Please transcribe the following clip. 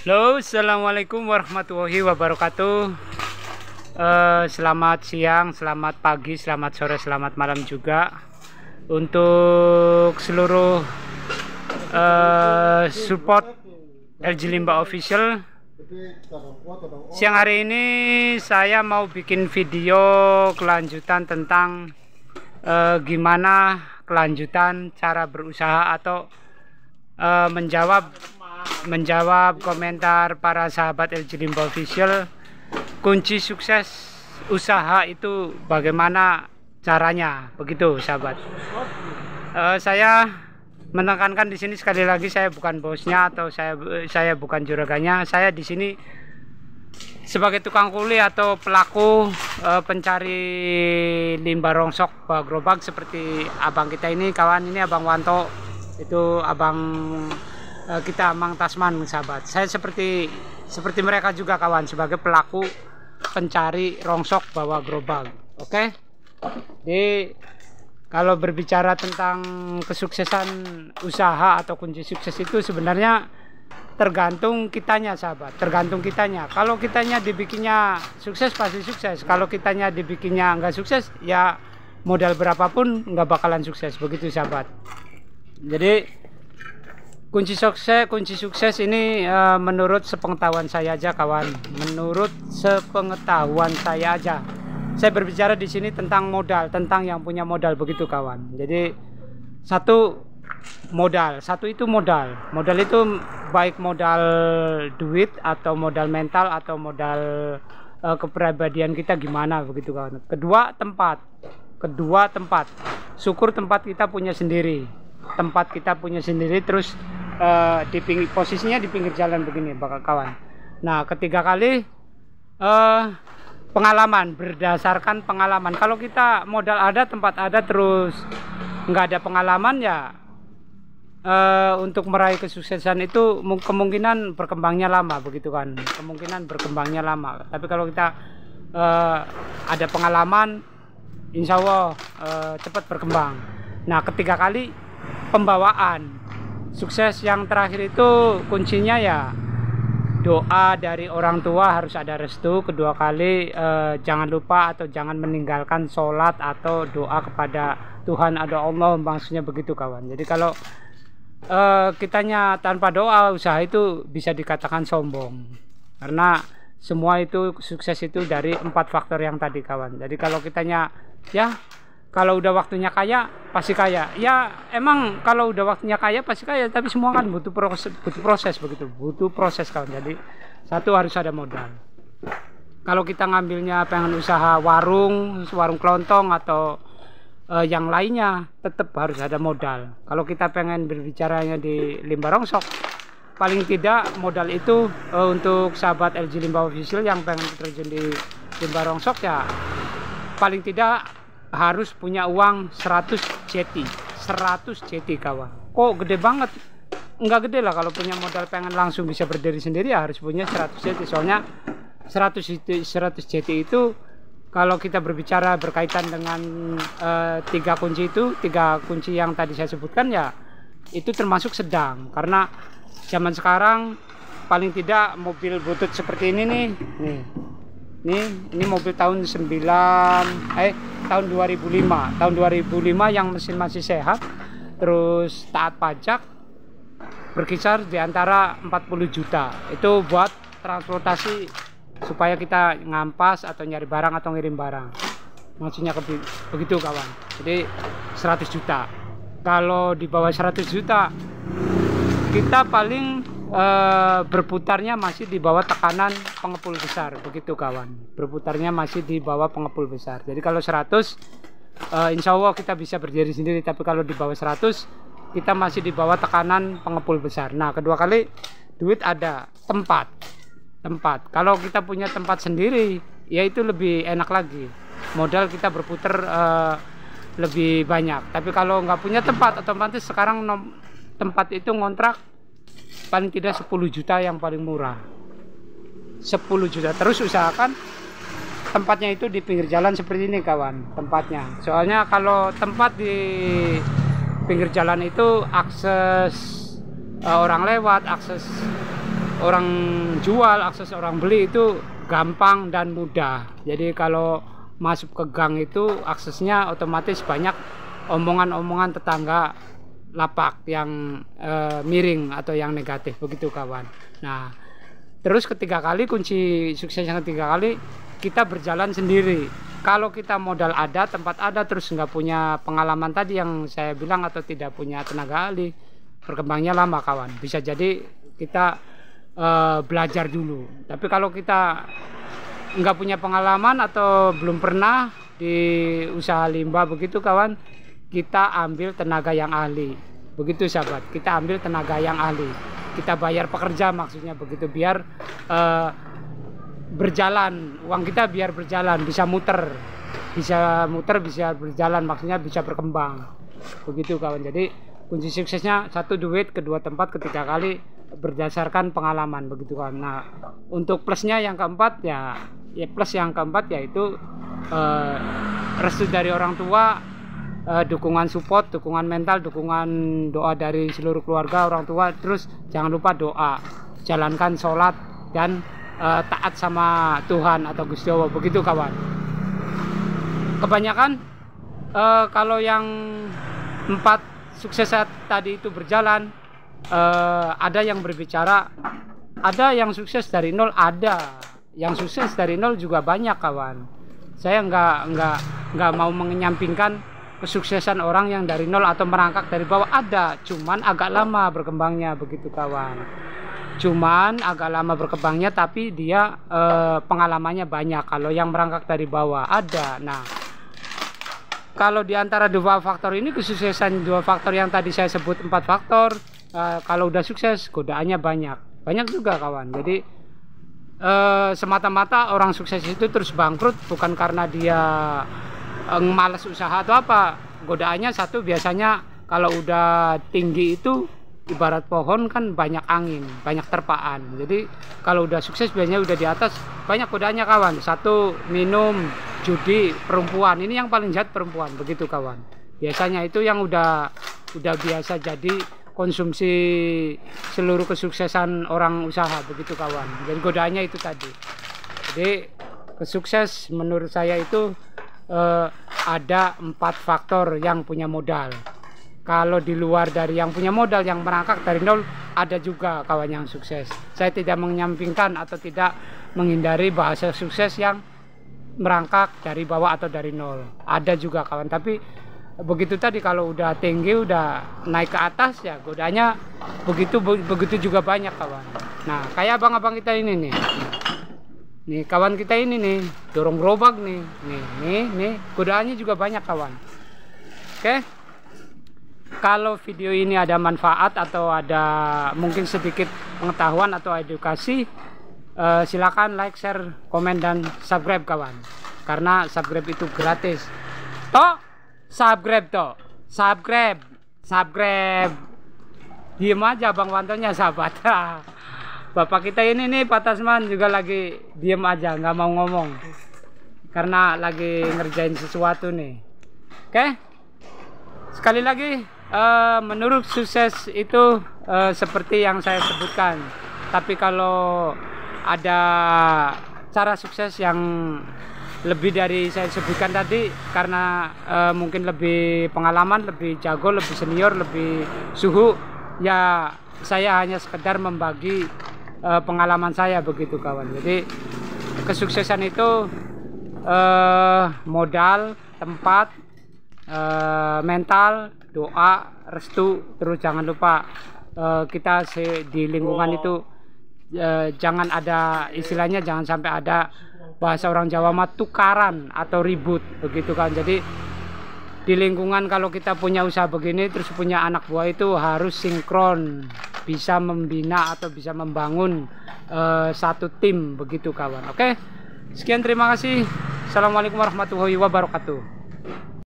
Halo, assalamualaikum warahmatullahi wabarakatuh. Selamat siang, selamat pagi, selamat sore, selamat malam juga untuk seluruh support LG Limba Official. Siang hari ini saya mau bikin video kelanjutan tentang gimana kelanjutan cara berusaha atau menjawab komentar para sahabat LG Limba Official. Kunci sukses usaha itu bagaimana caranya, begitu sahabat. Saya menekankan di sini sekali lagi, saya bukan bosnya atau saya bukan juragannya. Saya di sini sebagai tukang kuli atau pelaku pencari limbah rongsok bawa gerobak seperti abang kita ini, kawan ini Abang Wanto, itu abang kita Mang Tasman, sahabat. Saya seperti mereka juga, kawan, sebagai pelaku pencari rongsok bawa gerobak. Oke. Jadi kalau berbicara tentang kesuksesan usaha atau kunci sukses itu sebenarnya tergantung kitanya, sahabat. Tergantung kitanya. Kalau kitanya dibikinnya sukses pasti sukses. Kalau kitanya dibikinnya nggak sukses, ya modal berapapun nggak bakalan sukses. Begitu, sahabat. Jadi kunci sukses ini menurut sepengetahuan saya aja, kawan. Menurut sepengetahuan saya aja. Saya berbicara di sini tentang modal, tentang yang punya modal, begitu, kawan. Jadi satu itu modal. Modal itu baik modal duit atau modal mental atau modal kepribadian kita gimana, begitu, kawan. Kedua tempat. Syukur tempat kita punya sendiri. Tempat kita punya sendiri, terus posisinya di pinggir jalan begini, bakal, kawan. Nah, ketiga kali pengalaman, berdasarkan pengalaman. Kalau kita modal ada, tempat ada, terus nggak ada pengalaman, ya untuk meraih kesuksesan itu kemungkinan berkembangnya lama, begitu kan. Kemungkinan berkembangnya lama. Tapi kalau kita ada pengalaman, insya Allah cepat berkembang. Nah, ketiga kali pembawaan. Sukses yang terakhir itu kuncinya ya doa dari orang tua, harus ada restu. Kedua kali jangan lupa atau jangan meninggalkan sholat atau doa kepada Tuhan, ada Allah, maksudnya begitu, kawan. Jadi kalau kitanya tanpa doa, usaha itu bisa dikatakan sombong, karena semua itu sukses itu dari 4 faktor yang tadi, kawan. Jadi kalau kitanya ya kalau udah waktunya kaya pasti kaya, ya emang kalau udah waktunya kaya pasti kaya, tapi semua kan butuh proses begitu, butuh proses, kawan. Jadi satu, harus ada modal. Kalau kita ngambilnya pengen usaha warung kelontong atau yang lainnya, tetap harus ada modal. Kalau kita pengen berbicaranya di limbah rongsok, paling tidak modal itu untuk sahabat LG Limba Official yang pengen terjun di limbah rongsok, ya paling tidak harus punya uang 100 JT, kawan. Kok gede banget? Enggak gede lah, kalau punya modal pengen langsung bisa berdiri sendiri, ya harus punya 100 JT. Soalnya 100 JT itu kalau kita berbicara berkaitan dengan 3 kunci yang tadi saya sebutkan, ya itu termasuk sedang. Karena zaman sekarang paling tidak mobil butut seperti ini nih. Ini mobil tahun 2005 yang mesin masih sehat, terus taat pajak, berkisar di antara 40 juta. Itu buat transportasi supaya kita ngampas atau nyari barang atau ngirim barang, maksudnya begitu, kawan. Jadi 100 juta. Kalau di bawah 100 juta kita paling berputarnya masih di bawah tekanan pengepul besar, begitu, kawan. Berputarnya masih di bawah pengepul besar. Jadi kalau 100 insya Allah kita bisa berdiri sendiri, tapi kalau di bawah 100 kita masih di bawah tekanan pengepul besar. Nah, kedua kali duit ada, tempat. Kalau kita punya tempat sendiri, ya itu lebih enak lagi, modal kita berputar lebih banyak. Tapi kalau nggak punya tempat, otomatis sekarang tempat itu ngontrak paling tidak 10 juta yang paling murah, 10 juta. Terus usahakan tempatnya itu di pinggir jalan seperti ini, kawan, tempatnya. Soalnya kalau tempat di pinggir jalan itu akses orang lewat, akses orang jual, akses orang beli itu gampang dan mudah. Jadi kalau masuk ke gang itu aksesnya otomatis banyak omongan-omongan tetangga lapak yang miring atau yang negatif, begitu kawan. Nah, terus ketiga kali, kunci sukses yang ketiga kali, kita berjalan sendiri. Kalau kita modal ada, tempat ada, terus nggak punya pengalaman tadi yang saya bilang, atau tidak punya tenaga ahli, berkembangnya lama kawan. Bisa jadi kita belajar dulu. Tapi kalau kita nggak punya pengalaman atau belum pernah di usaha limbah begitu kawan, kita ambil tenaga yang ahli. Begitu sahabat, kita ambil tenaga yang ahli. Kita bayar pekerja, maksudnya begitu, biar berjalan, uang kita biar berjalan, bisa muter, bisa berjalan, maksudnya bisa berkembang, begitu kawan. Jadi kunci suksesnya satu duit, kedua tempat, ketiga kali berdasarkan pengalaman, begitu kawan. Nah, untuk plusnya yang keempat ya plus yang keempat yaitu restu dari orang tua, dukungan support, dukungan mental, dukungan doa dari seluruh keluarga, orang tua. Terus jangan lupa doa, jalankan sholat dan taat sama Tuhan atau Gusti Allah, begitu kawan. Kebanyakan kalau yang 4 sukses tadi itu berjalan, ada yang berbicara, ada yang sukses dari nol, ada yang sukses dari nol juga banyak kawan. Saya nggak mau menyampingkan kesuksesan orang yang dari nol atau merangkak dari bawah, ada, cuman agak lama berkembangnya, begitu kawan. Cuman agak lama berkembangnya, tapi dia pengalamannya banyak. Kalau yang merangkak dari bawah ada. Nah, kalau di antara 2 faktor ini, kesuksesan 2 faktor yang tadi saya sebut 4 faktor, kalau udah sukses godaannya banyak juga kawan. Jadi semata-mata orang sukses itu terus bangkrut bukan karena dia malas usaha atau apa. Godaannya satu, biasanya kalau udah tinggi itu ibarat pohon kan, banyak angin, banyak terpaan. Jadi kalau udah sukses biasanya udah di atas, banyak godaannya kawan. Satu, minum, judi, perempuan. Ini yang paling jahat, perempuan, begitu kawan. Biasanya itu yang udah biasa jadi konsumsi seluruh kesuksesan orang usaha, begitu kawan. Jadi godaannya itu tadi. Jadi kesukses menurut saya itu ada 4 faktor yang punya modal. Kalau di luar dari yang punya modal, yang merangkak dari nol, ada juga kawan yang sukses. Saya tidak menyampingkan atau tidak menghindari bahasa sukses yang merangkak dari bawah atau dari nol. Ada juga kawan, tapi begitu tadi, kalau udah tinggi, udah naik ke atas, ya godanya begitu juga banyak kawan. Nah, kayak abang-abang kita ini nih. Nih kawan kita ini nih, dorong gerobak nih. Nih, godaannya juga banyak kawan. Oke. Kalau video ini ada manfaat atau ada mungkin sedikit pengetahuan atau edukasi, silakan like, share, komen, dan subscribe kawan. Karena subscribe itu gratis. Subscribe. Diem aja Bang Wantonya sahabat. Bapak kita ini nih, Pak Tasman, juga lagi diem aja, nggak mau ngomong. Karena lagi ngerjain sesuatu nih. Oke? Sekali lagi, menurut sukses itu seperti yang saya sebutkan. Tapi kalau ada cara sukses yang lebih dari saya sebutkan tadi, karena mungkin lebih pengalaman, lebih jago, lebih senior, lebih suhu, ya saya hanya sekedar membagi pengalaman saya, begitu kawan. Jadi kesuksesan itu modal, tempat, mental, doa, restu. Terus jangan lupa kita di lingkungan itu jangan ada istilahnya, jangan sampai ada bahasa orang Jawa mah tukaran atau ribut, begitu kan. Jadi di lingkungan kalau kita punya usaha begini terus punya anak buah itu harus sinkron, bisa membina atau bisa membangun satu tim, begitu kawan. Oke, sekian, terima kasih. Assalamualaikum warahmatullahi wabarakatuh.